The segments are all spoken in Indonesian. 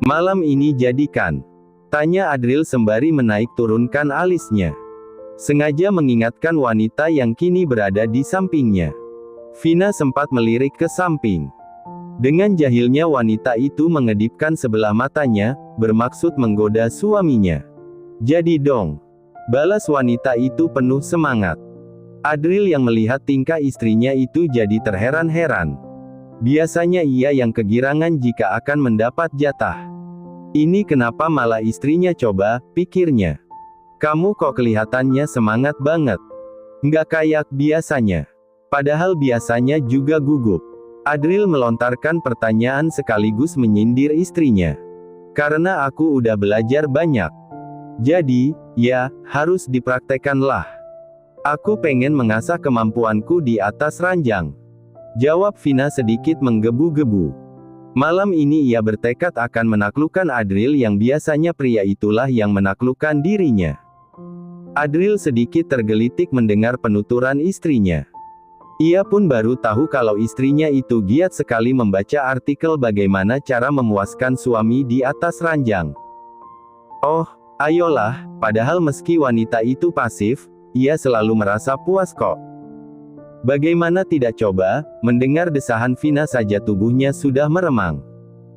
Malam ini jadikan? Tanya Adril sembari menaik turunkan alisnya. Sengaja mengingatkan wanita yang kini berada di sampingnya. Vina sempat melirik ke samping. Dengan jahilnya wanita itu mengedipkan sebelah matanya, bermaksud menggoda suaminya. Jadi dong. Balas wanita itu penuh semangat. Adril yang melihat tingkah istrinya itu jadi terheran-heran. Biasanya ia yang kegirangan jika akan mendapat jatah. Ini kenapa malah istrinya coba, pikirnya. Kamu kok kelihatannya semangat banget. Nggak kayak biasanya. Padahal biasanya juga gugup. Adril melontarkan pertanyaan sekaligus menyindir istrinya. Karena aku udah belajar banyak. Jadi, ya, harus dipraktekanlah. Aku pengen mengasah kemampuanku di atas ranjang. Jawab Vina sedikit menggebu-gebu. Malam ini ia bertekad akan menaklukkan Adril yang biasanya pria itulah yang menaklukkan dirinya. Adril sedikit tergelitik mendengar penuturan istrinya. Ia pun baru tahu kalau istrinya itu giat sekali membaca artikel bagaimana cara memuaskan suami di atas ranjang. Oh, ayolah, padahal meski wanita itu pasif, ia selalu merasa puas kok. Bagaimana tidak coba? Mendengar desahan Vina saja tubuhnya sudah meremang.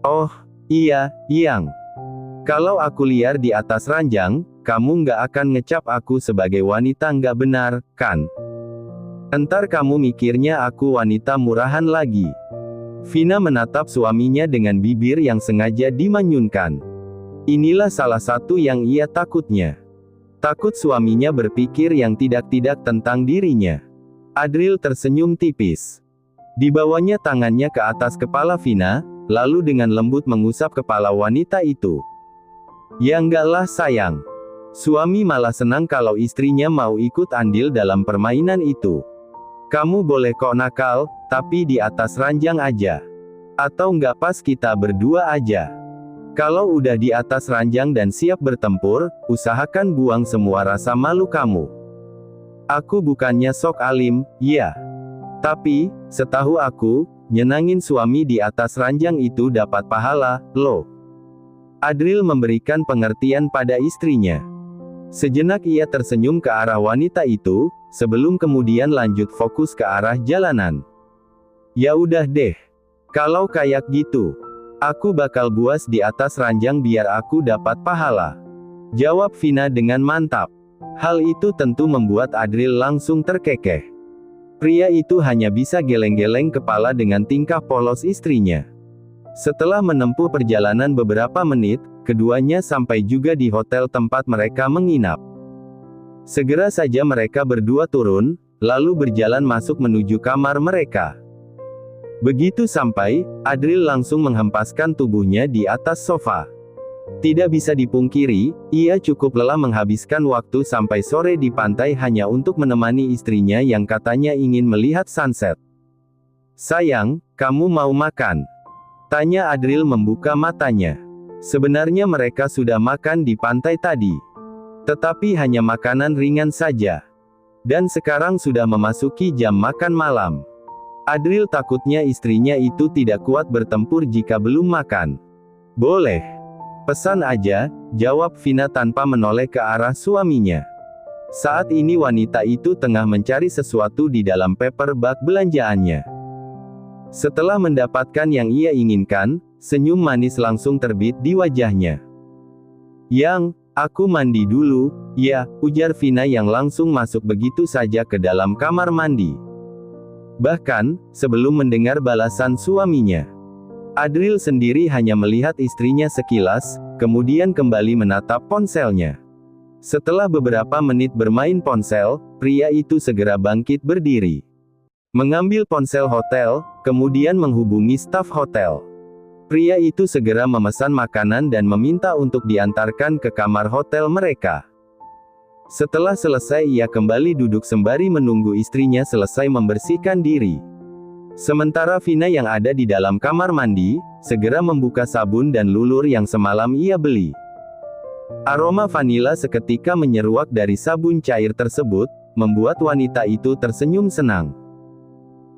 Oh, iya, Yang. Kalau aku liar di atas ranjang, kamu nggak akan ngecap aku sebagai wanita nggak benar, kan? Entar kamu mikirnya aku wanita murahan lagi. Vina menatap suaminya dengan bibir yang sengaja dimanyunkan. Inilah salah satu yang ia takutnya. Takut suaminya berpikir yang tidak-tidak tentang dirinya. Adril tersenyum tipis. Dibawanya tangannya ke atas kepala Vina, lalu dengan lembut mengusap kepala wanita itu. Ya enggaklah sayang. Suami malah senang kalau istrinya mau ikut andil dalam permainan itu. Kamu boleh kok nakal, tapi di atas ranjang aja. Atau nggak pas kita berdua aja. Kalau udah di atas ranjang dan siap bertempur, usahakan buang semua rasa malu kamu. Aku bukannya sok alim, ya. Tapi, setahu aku, nyenangin suami di atas ranjang itu dapat pahala, loh. Adril memberikan pengertian pada istrinya. Sejenak ia tersenyum ke arah wanita itu, sebelum kemudian lanjut fokus ke arah jalanan. Ya udah deh. Kalau kayak gitu, aku bakal buas di atas ranjang biar aku dapat pahala. Jawab Vina dengan mantap. Hal itu tentu membuat Adril langsung terkekeh. Pria itu hanya bisa geleng-geleng kepala dengan tingkah polos istrinya. Setelah menempuh perjalanan beberapa menit, keduanya sampai juga di hotel tempat mereka menginap. Segera saja mereka berdua turun, lalu berjalan masuk menuju kamar mereka. Begitu sampai, Adril langsung menghempaskan tubuhnya di atas sofa. Tidak bisa dipungkiri, ia cukup lelah menghabiskan waktu sampai sore di pantai hanya untuk menemani istrinya yang katanya ingin melihat sunset. Sayang, kamu mau makan? Tanya Adril membuka matanya. Sebenarnya mereka sudah makan di pantai tadi. Tetapi hanya makanan ringan saja. Dan sekarang sudah memasuki jam makan malam. Adril takutnya istrinya itu tidak kuat bertempur jika belum makan. Boleh. Pesan aja, jawab Vina tanpa menoleh ke arah suaminya. Saat ini wanita itu tengah mencari sesuatu di dalam paper bag belanjaannya. Setelah mendapatkan yang ia inginkan, senyum manis langsung terbit di wajahnya. Yang, aku mandi dulu, ya, ujar Vina yang langsung masuk begitu saja ke dalam kamar mandi. Bahkan, sebelum mendengar balasan suaminya, Adril sendiri hanya melihat istrinya sekilas, kemudian kembali menatap ponselnya. Setelah beberapa menit bermain ponsel, pria itu segera bangkit berdiri. Mengambil ponsel hotel, kemudian menghubungi staf hotel. Pria itu segera memesan makanan dan meminta untuk diantarkan ke kamar hotel mereka. Setelah selesai ia kembali duduk sembari menunggu istrinya selesai membersihkan diri. Sementara Vina yang ada di dalam kamar mandi, segera membuka sabun dan lulur yang semalam ia beli. Aroma vanila seketika menyeruak dari sabun cair tersebut, membuat wanita itu tersenyum senang.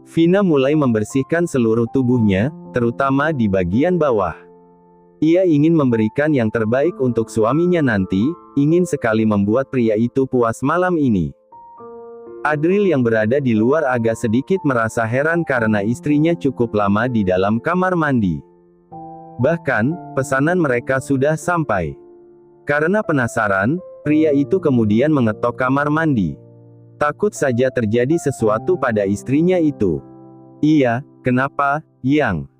Vina mulai membersihkan seluruh tubuhnya, terutama di bagian bawah. Ia ingin memberikan yang terbaik untuk suaminya nanti, ingin sekali membuat pria itu puas malam ini. Adril yang berada di luar agak sedikit merasa heran karena istrinya cukup lama di dalam kamar mandi. Bahkan, pesanan mereka sudah sampai. Karena penasaran, pria itu kemudian mengetok kamar mandi. Takut saja terjadi sesuatu pada istrinya itu. "Iya, kenapa, Yang?"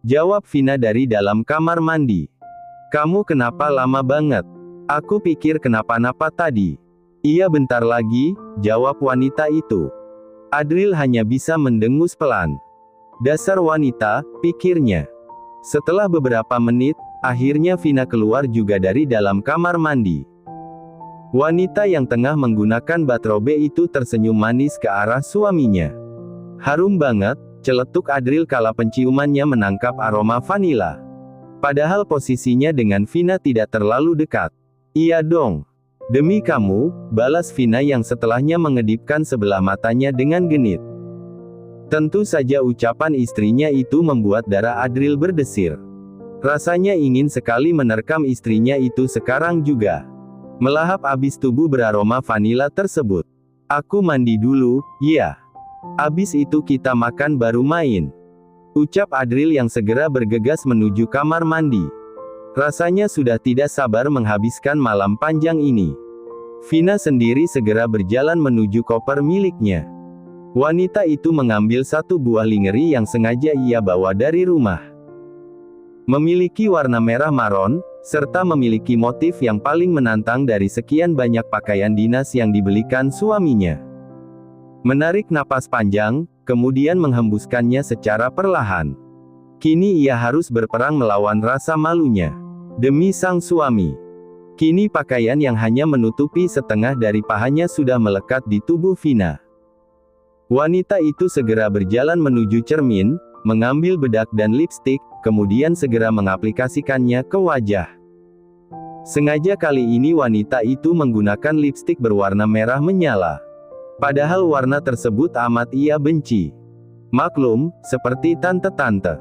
jawab Vina dari dalam kamar mandi. "Kamu kenapa lama banget? Aku pikir kenapa-napa tadi." "Iya bentar lagi," jawab wanita itu. Adril hanya bisa mendengus pelan. Dasar wanita, pikirnya. Setelah beberapa menit, akhirnya Vina keluar juga dari dalam kamar mandi. Wanita yang tengah menggunakan bathrobe itu tersenyum manis ke arah suaminya. "Harum banget," celetuk Adril kala penciumannya menangkap aroma vanila. Padahal posisinya dengan Vina tidak terlalu dekat. "Iya dong. Demi kamu," balas Vina yang setelahnya mengedipkan sebelah matanya dengan genit. Tentu saja ucapan istrinya itu membuat darah Adril berdesir. Rasanya ingin sekali menerkam istrinya itu sekarang juga. Melahap abis tubuh beraroma vanila tersebut. "Aku mandi dulu, ya. Abis itu kita makan baru main," ucap Adril yang segera bergegas menuju kamar mandi. Rasanya sudah tidak sabar menghabiskan malam panjang ini. Vina sendiri segera berjalan menuju koper miliknya. Wanita itu mengambil satu buah lingerie yang sengaja ia bawa dari rumah. Memiliki warna merah maron, serta memiliki motif yang paling menantang dari sekian banyak pakaian dinas yang dibelikan suaminya. Menarik napas panjang, kemudian menghembuskannya secara perlahan. Kini ia harus berperang melawan rasa malunya. Demi sang suami. Kini pakaian yang hanya menutupi setengah dari pahanya sudah melekat di tubuh Vina. Wanita itu segera berjalan menuju cermin, mengambil bedak dan lipstik, kemudian segera mengaplikasikannya ke wajah. Sengaja kali ini wanita itu menggunakan lipstik berwarna merah menyala. Padahal warna tersebut amat ia benci. Maklum, seperti tante-tante.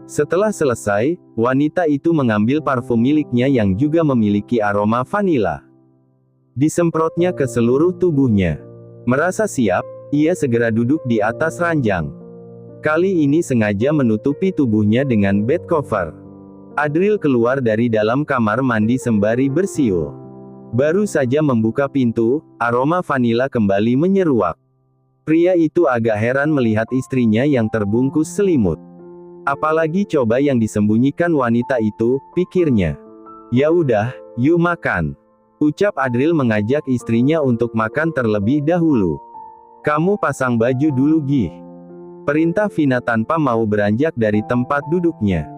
Setelah selesai, wanita itu mengambil parfum miliknya yang juga memiliki aroma vanila. Disemprotnya ke seluruh tubuhnya. Merasa siap, ia segera duduk di atas ranjang. Kali ini sengaja menutupi tubuhnya dengan bed cover. Adril keluar dari dalam kamar mandi sembari bersiul. Baru saja membuka pintu, aroma vanila kembali menyeruak. Pria itu agak heran melihat istrinya yang terbungkus selimut. Apalagi coba yang disembunyikan wanita itu, pikirnya. "Ya udah, yuk makan," ucap Adril mengajak istrinya untuk makan terlebih dahulu. "Kamu pasang baju dulu Gih," perintah Vina tanpa mau beranjak dari tempat duduknya.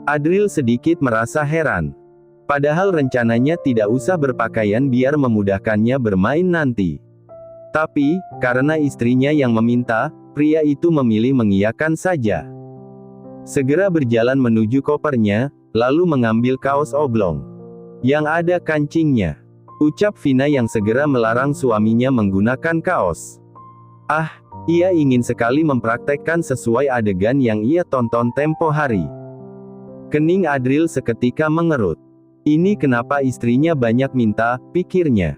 Adril sedikit merasa heran. Padahal rencananya tidak usah berpakaian biar memudahkannya bermain nanti. Tapi, karena istrinya yang meminta, pria itu memilih mengiyakan saja. Segera berjalan menuju kopernya, lalu mengambil kaos oblong. "Yang ada kancingnya," ucap Vina yang segera melarang suaminya menggunakan kaos. Ia ingin sekali mempraktekkan sesuai adegan yang ia tonton tempo hari. Kening Adril seketika mengerut. Ini kenapa istrinya banyak minta, pikirnya.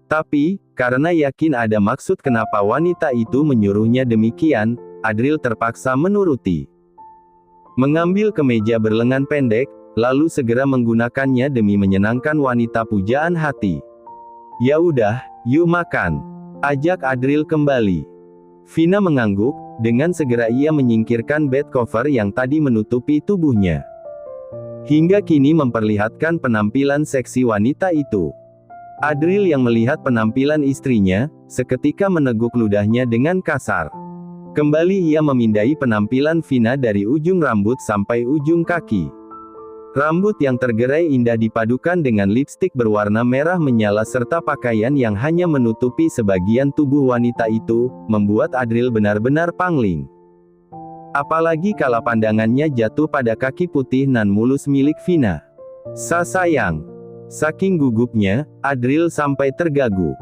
Tapi, karena yakin ada maksud kenapa wanita itu menyuruhnya demikian, Adril terpaksa menuruti. Mengambil kemeja berlengan pendek, lalu segera menggunakannya demi menyenangkan wanita pujaan hati. "Ya udah, yuk makan," ajak Adril kembali. Vina mengangguk, dengan segera ia menyingkirkan bed cover yang tadi menutupi tubuhnya. Hingga kini memperlihatkan penampilan seksi wanita itu. Adril yang melihat penampilan istrinya, seketika meneguk ludahnya dengan kasar. Kembali ia memindai penampilan Vina dari ujung rambut sampai ujung kaki. Rambut yang tergerai indah dipadukan dengan lipstik berwarna merah menyala serta pakaian yang hanya menutupi sebagian tubuh wanita itu, membuat Adril benar-benar pangling. Apalagi kala pandangannya jatuh pada kaki putih nan mulus milik Vina. Sayang. Saking gugupnya, Adril sampai tergagu.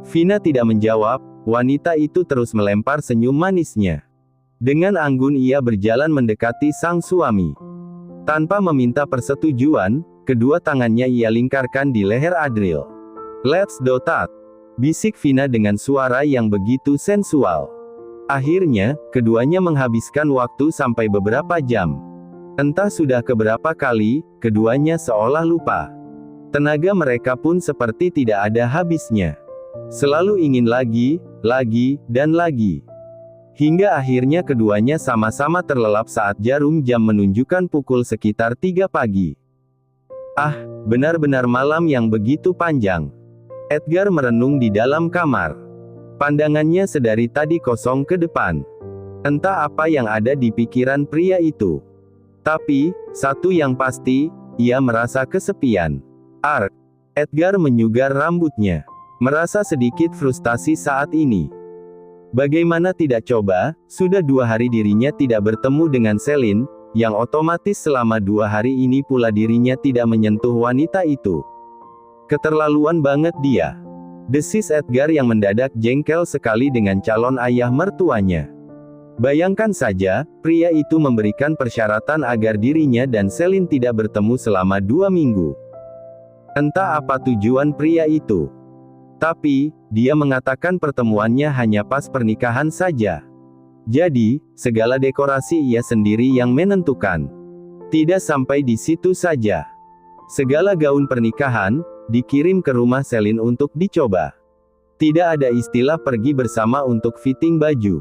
Vina tidak menjawab, wanita itu terus melempar senyum manisnya. Dengan anggun ia berjalan mendekati sang suami. Tanpa meminta persetujuan, kedua tangannya ia lingkarkan di leher Adril. "Let's do that," bisik Vina dengan suara yang begitu sensual. Akhirnya, keduanya menghabiskan waktu sampai beberapa jam. Entah sudah keberapa kali, keduanya seolah lupa. Tenaga mereka pun seperti tidak ada habisnya. Selalu ingin lagi, dan lagi. Hingga akhirnya keduanya sama-sama terlelap saat jarum jam menunjukkan pukul sekitar 3 pagi. Ah, benar-benar malam yang begitu panjang. Edgar merenung di dalam kamar. Pandangannya sedari tadi kosong ke depan. Entah apa yang ada di pikiran pria itu. Tapi, satu yang pasti, ia merasa kesepian. Ark. Edgar menyugar rambutnya. Merasa sedikit frustasi saat ini. Bagaimana tidak coba, sudah 2 hari dirinya tidak bertemu dengan Celine, yang otomatis selama 2 hari ini pula dirinya tidak menyentuh wanita itu. Keterlaluan banget dia. Desis Edgar yang mendadak jengkel sekali dengan calon ayah mertuanya. Bayangkan saja, pria itu memberikan persyaratan agar dirinya dan Celine tidak bertemu selama 2 minggu. Entah apa tujuan pria itu. Tapi, dia mengatakan pertemuannya hanya pas pernikahan saja. Jadi, segala dekorasi ia sendiri yang menentukan. Tidak sampai di situ saja. Segala gaun pernikahan dikirim ke rumah Celine untuk dicoba. Tidak ada istilah pergi bersama untuk fitting baju.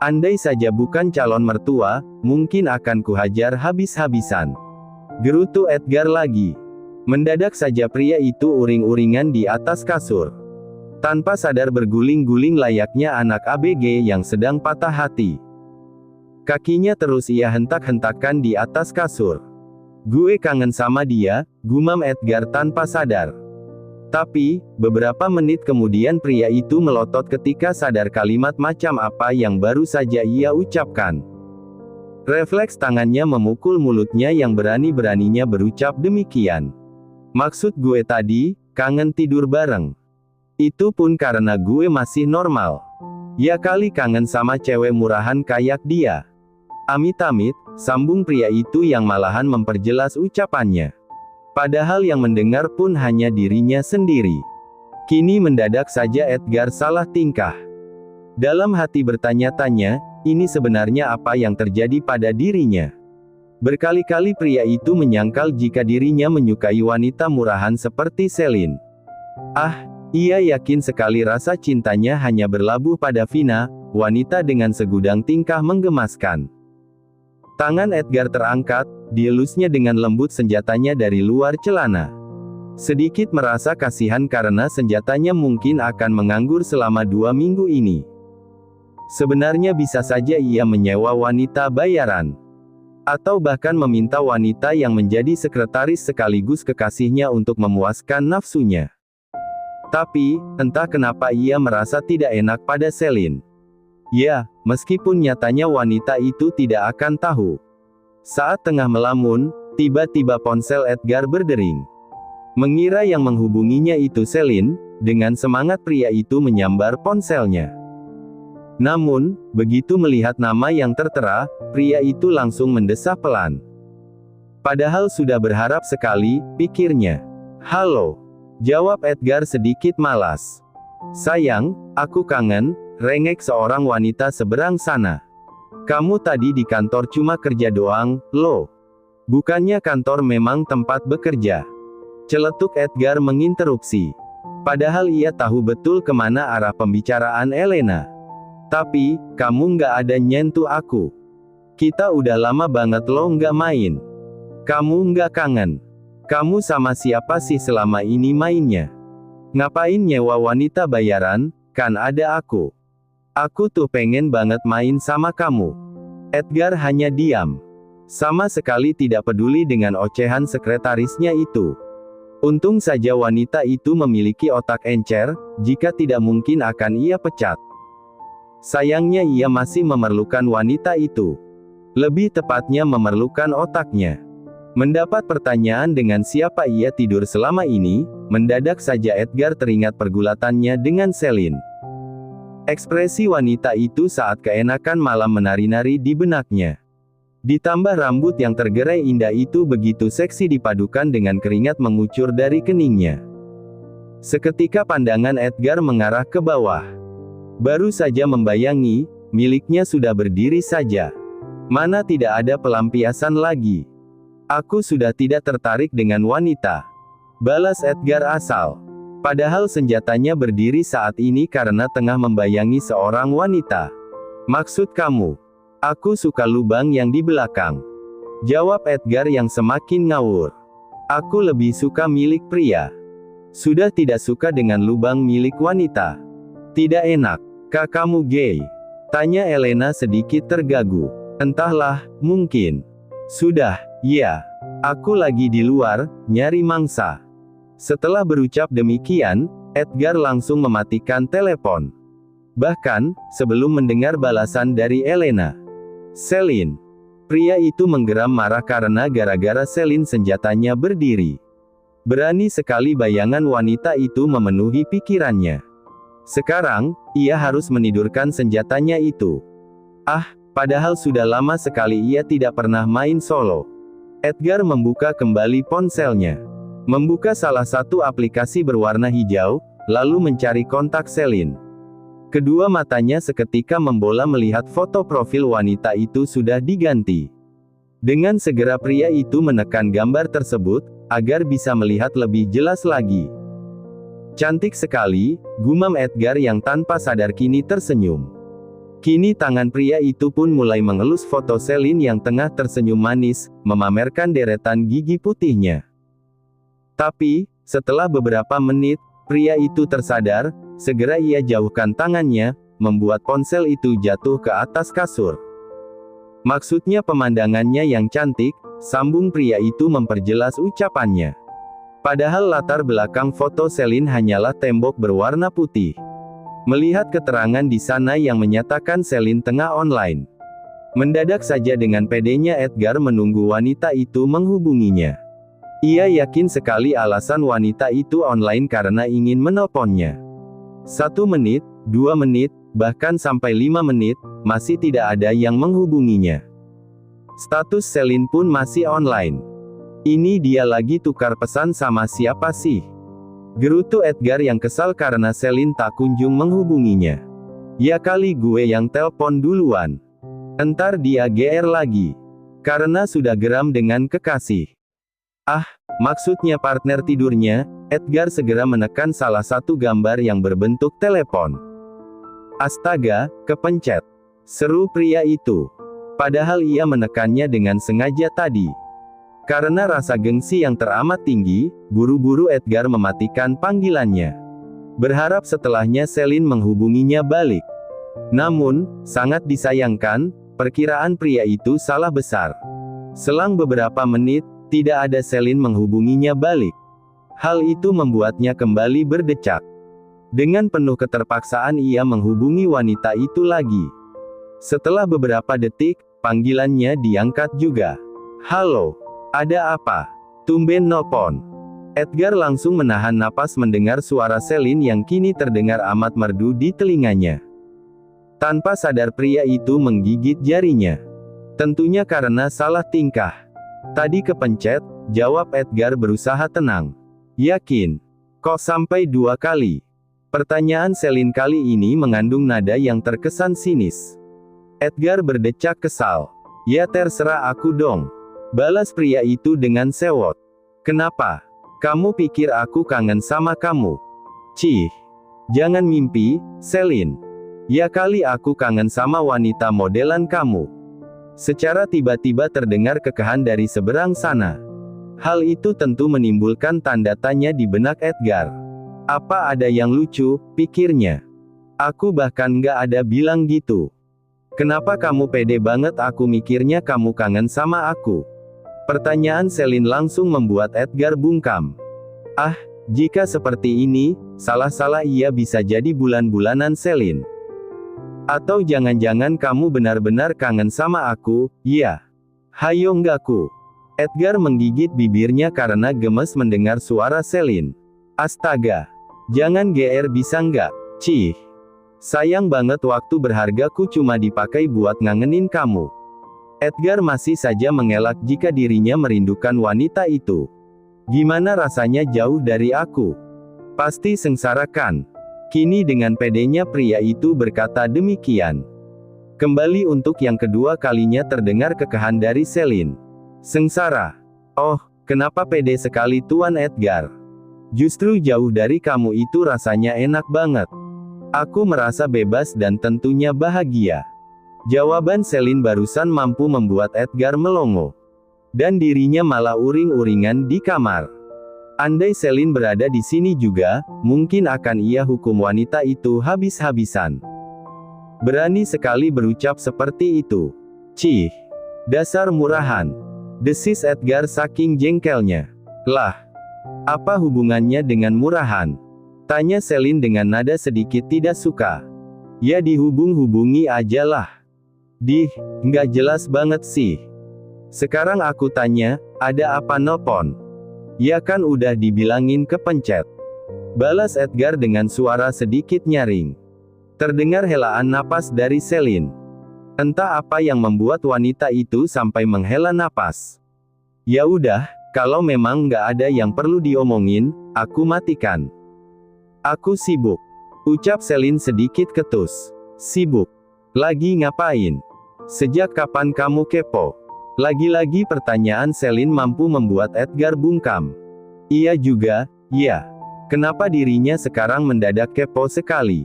Andai saja bukan calon mertua, mungkin akan kuhajar habis-habisan. Gerutu Edgar lagi. Mendadak saja pria itu uring-uringan di atas kasur. Tanpa sadar berguling-guling layaknya anak ABG yang sedang patah hati. Kakinya terus ia hentak-hentakkan di atas kasur. "Gue kangen sama dia," gumam Edgar tanpa sadar. Tapi, beberapa menit kemudian pria itu melotot ketika sadar kalimat macam apa yang baru saja ia ucapkan. Refleks tangannya memukul mulutnya yang berani-beraninya berucap demikian. "Maksud gue tadi, kangen tidur bareng. Itu pun karena gue masih normal. Ya kali kangen sama cewek murahan kayak dia." "Amit-amit," sambung pria itu yang malahan memperjelas ucapannya. Padahal yang mendengar pun hanya dirinya sendiri. Kini mendadak saja Edgar salah tingkah. Dalam hati bertanya-tanya, ini sebenarnya apa yang terjadi pada dirinya. Berkali-kali pria itu menyangkal jika dirinya menyukai wanita murahan seperti Celine. Ia yakin sekali rasa cintanya hanya berlabuh pada Vina, wanita dengan segudang tingkah menggemaskan. Tangan Edgar terangkat, dielusnya dengan lembut senjatanya dari luar celana. Sedikit merasa kasihan karena senjatanya mungkin akan menganggur selama 2 minggu ini. Sebenarnya bisa saja ia menyewa wanita bayaran. Atau bahkan meminta wanita yang menjadi sekretaris sekaligus kekasihnya untuk memuaskan nafsunya. Tapi, entah kenapa ia merasa tidak enak pada Celine. Ya, meskipun nyatanya wanita itu tidak akan tahu. Saat tengah melamun, tiba-tiba ponsel Edgar berdering. Mengira yang menghubunginya itu Celine, dengan semangat pria itu menyambar ponselnya. Namun, begitu melihat nama yang tertera, pria itu langsung mendesah pelan. Padahal sudah berharap sekali, pikirnya. "Halo," jawab Edgar sedikit malas. "Sayang, aku kangen," rengek seorang wanita seberang sana. "Kamu tadi di kantor cuma kerja doang, loh. Bukannya kantor memang tempat bekerja?" Celetuk Edgar menginterupsi. Padahal ia tahu betul kemana arah pembicaraan Elena. "Tapi, kamu nggak ada nyentuh aku. Kita udah lama banget lo nggak main. Kamu nggak kangen? Kamu sama siapa sih selama ini mainnya? Ngapain nyewa wanita bayaran, kan ada aku. Aku tuh pengen banget main sama kamu." Edgar hanya diam. Sama sekali tidak peduli dengan ocehan sekretarisnya itu. Untung saja wanita itu memiliki otak encer, jika tidak mungkin akan ia pecat. Sayangnya ia masih memerlukan wanita itu. Lebih tepatnya memerlukan otaknya. Mendapat pertanyaan dengan siapa ia tidur selama ini, mendadak saja Edgar teringat pergulatannya dengan Celine. Ekspresi wanita itu saat keenakan malam menari-nari di benaknya. Ditambah rambut yang tergerai indah itu begitu seksi dipadukan dengan keringat mengucur dari keningnya. Seketika pandangan Edgar mengarah ke bawah. Baru saja membayangi, miliknya sudah berdiri saja. Mana tidak ada pelampiasan lagi. Aku sudah tidak tertarik dengan wanita. Balas Edgar asal. Padahal senjatanya berdiri saat ini karena tengah membayangi seorang wanita. Maksud kamu? Aku suka lubang yang di belakang. Jawab Edgar yang semakin ngawur. Aku lebih suka milik pria. Sudah tidak suka dengan lubang milik wanita. Tidak enak. Kak kamu gay? Tanya Elena sedikit tergagu. Entahlah, mungkin. Sudah, ya. Aku lagi di luar, nyari mangsa. Setelah berucap demikian, Edgar langsung mematikan telepon. Bahkan, sebelum mendengar balasan dari Elena. Selin. Pria itu menggeram marah karena gara-gara Selin senjatanya berdiri. Berani sekali bayangan wanita itu memenuhi pikirannya. Sekarang, ia harus menidurkan senjatanya itu. Padahal sudah lama sekali ia tidak pernah main solo. Edgar membuka kembali ponselnya. Membuka salah satu aplikasi berwarna hijau, lalu mencari kontak Selin. Kedua matanya seketika membola melihat foto profil wanita itu sudah diganti. Dengan segera pria itu menekan gambar tersebut, agar bisa melihat lebih jelas lagi. Cantik sekali, gumam Edgar yang tanpa sadar kini tersenyum. Kini tangan pria itu pun mulai mengelus foto Selin yang tengah tersenyum manis, memamerkan deretan gigi putihnya. Tapi, setelah beberapa menit, pria itu tersadar, segera ia jauhkan tangannya, membuat ponsel itu jatuh ke atas kasur. Maksudnya pemandangannya yang cantik, sambung pria itu memperjelas ucapannya. Padahal latar belakang foto Selin hanyalah tembok berwarna putih. Melihat keterangan di sana yang menyatakan Selin tengah online. Mendadak saja dengan pedenya Edgar menunggu wanita itu menghubunginya. Ia yakin sekali alasan wanita itu online karena ingin menelponnya. 1 menit, 2 menit, bahkan sampai 5 menit, masih tidak ada yang menghubunginya. Status Selin pun masih online. Ini dia lagi tukar pesan sama siapa sih? Gerutu Edgar yang kesal karena Selin tak kunjung menghubunginya. Ya kali gue yang telpon duluan. Entar dia GR lagi. Karena sudah geram dengan kekasih. Maksudnya partner tidurnya. Edgar segera menekan salah satu gambar yang berbentuk telepon. Astaga, kepencet. Seru pria itu. Padahal ia menekannya dengan sengaja tadi. Karena rasa gengsi yang teramat tinggi, buru-buru Edgar mematikan panggilannya. Berharap setelahnya Selin menghubunginya balik. Namun, sangat disayangkan, perkiraan pria itu salah besar. Selang beberapa menit, tidak ada Selin menghubunginya balik. Hal itu membuatnya kembali berdecak. Dengan penuh keterpaksaan ia menghubungi wanita itu lagi. Setelah beberapa detik, panggilannya diangkat juga. Halo, ada apa? Tumben nelpon. Edgar langsung menahan napas mendengar suara Selin yang kini terdengar amat merdu di telinganya. Tanpa sadar pria itu menggigit jarinya. Tentunya karena salah tingkah. Tadi kepencet, jawab Edgar berusaha tenang. Yakin? Kok sampai 2 kali? Pertanyaan Selin kali ini mengandung nada yang terkesan sinis. Edgar berdecak kesal. Ya terserah aku dong. Balas pria itu dengan sewot. Kenapa? Kamu pikir aku kangen sama kamu? Cih. Jangan mimpi, Selin. Ya kali aku kangen sama wanita modelan kamu. Secara tiba-tiba terdengar kekahan dari seberang sana. Hal itu tentu menimbulkan tanda tanya di benak Edgar. Apa ada yang lucu, pikirnya. Aku bahkan nggak ada bilang gitu. Kenapa kamu pede banget aku mikirnya kamu kangen sama aku? Pertanyaan Selin langsung membuat Edgar bungkam. Jika seperti ini, salah-salah ia bisa jadi bulan-bulanan Selin. Atau jangan-jangan kamu benar-benar kangen sama aku, ya? Hayo enggakku. Edgar menggigit bibirnya karena gemes mendengar suara Selin. Astaga. Jangan GR bisa nggak? Cih. Sayang banget waktu berhargaku cuma dipakai buat ngangenin kamu. Edgar masih saja mengelak jika dirinya merindukan wanita itu. Gimana rasanya jauh dari aku? Pasti sengsara kan? Kini dengan pedenya pria itu berkata demikian. Kembali untuk yang kedua kalinya terdengar kekahan dari Celine. Sengsara? Oh, kenapa pede sekali Tuan Edgar? Justru jauh dari kamu itu rasanya enak banget. Aku merasa bebas dan tentunya bahagia. Jawaban Celine barusan mampu membuat Edgar melongo. Dan dirinya malah uring-uringan di kamar. Andai Celine berada di sini juga, mungkin akan ia hukum wanita itu habis-habisan. Berani sekali berucap seperti itu. Cih, dasar murahan, desis Edgar saking jengkelnya. Lah, apa hubungannya dengan murahan? Tanya Celine dengan nada sedikit tidak suka. Ya dihubung-hubungi aja lah. Nggak jelas banget sih. Sekarang aku tanya, ada apa nelpon? Ya kan udah dibilangin kepencet. Balas Edgar dengan suara sedikit nyaring. Terdengar helaan napas dari Celine. Entah apa yang membuat wanita itu sampai menghela napas. Ya udah, kalau memang nggak ada yang perlu diomongin, aku matikan. Aku sibuk. Ucap Celine sedikit ketus. Sibuk? Lagi ngapain? Sejak kapan kamu kepo? Lagi-lagi pertanyaan Celine mampu membuat Edgar bungkam. Iya juga, ya. Kenapa dirinya sekarang mendadak kepo sekali?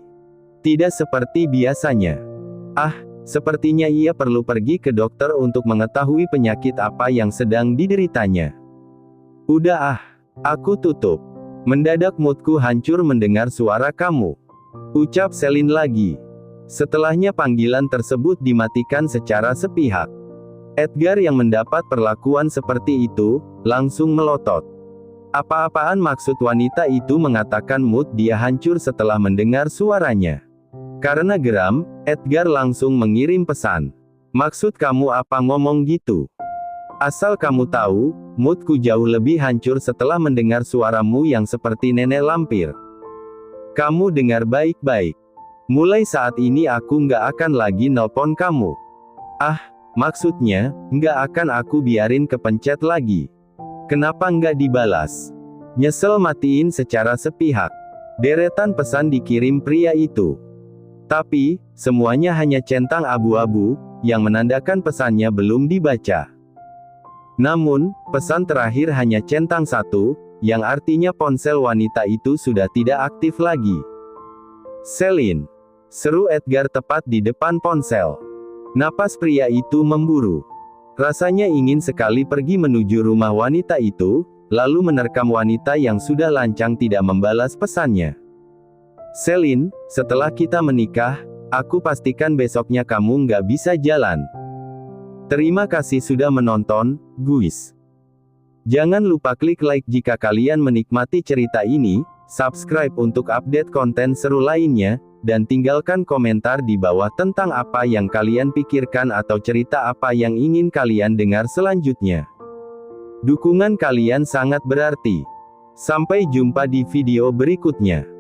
Tidak seperti biasanya. Sepertinya ia perlu pergi ke dokter untuk mengetahui penyakit apa yang sedang dideritanya. Udah aku tutup. Mendadak moodku hancur mendengar suara kamu. Ucap Celine lagi. Setelahnya panggilan tersebut dimatikan secara sepihak. Edgar yang mendapat perlakuan seperti itu, langsung melotot. Apa-apaan maksud wanita itu mengatakan mood dia hancur setelah mendengar suaranya? Karena geram, Edgar langsung mengirim pesan. Maksud kamu apa ngomong gitu? Asal kamu tahu, moodku jauh lebih hancur setelah mendengar suaramu yang seperti nenek lampir. Kamu dengar baik-baik. Mulai saat ini aku nggak akan lagi nelpon kamu. Maksudnya, nggak akan aku biarin kepencet lagi. Kenapa nggak dibalas? Nyesel matiin secara sepihak. Deretan pesan dikirim pria itu. Tapi, semuanya hanya centang abu-abu, yang menandakan pesannya belum dibaca. Namun, pesan terakhir hanya centang satu, yang artinya ponsel wanita itu sudah tidak aktif lagi. Celine, seru Edgar tepat di depan ponsel. Napas pria itu memburu. Rasanya ingin sekali pergi menuju rumah wanita itu, lalu menerkam wanita yang sudah lancang tidak membalas pesannya. Celine, setelah kita menikah, aku pastikan besoknya kamu nggak bisa jalan. Terima kasih sudah menonton, guys. Jangan lupa klik like jika kalian menikmati cerita ini, subscribe untuk update konten seru lainnya, dan tinggalkan komentar di bawah tentang apa yang kalian pikirkan atau cerita apa yang ingin kalian dengar selanjutnya. Dukungan kalian sangat berarti. Sampai jumpa di video berikutnya.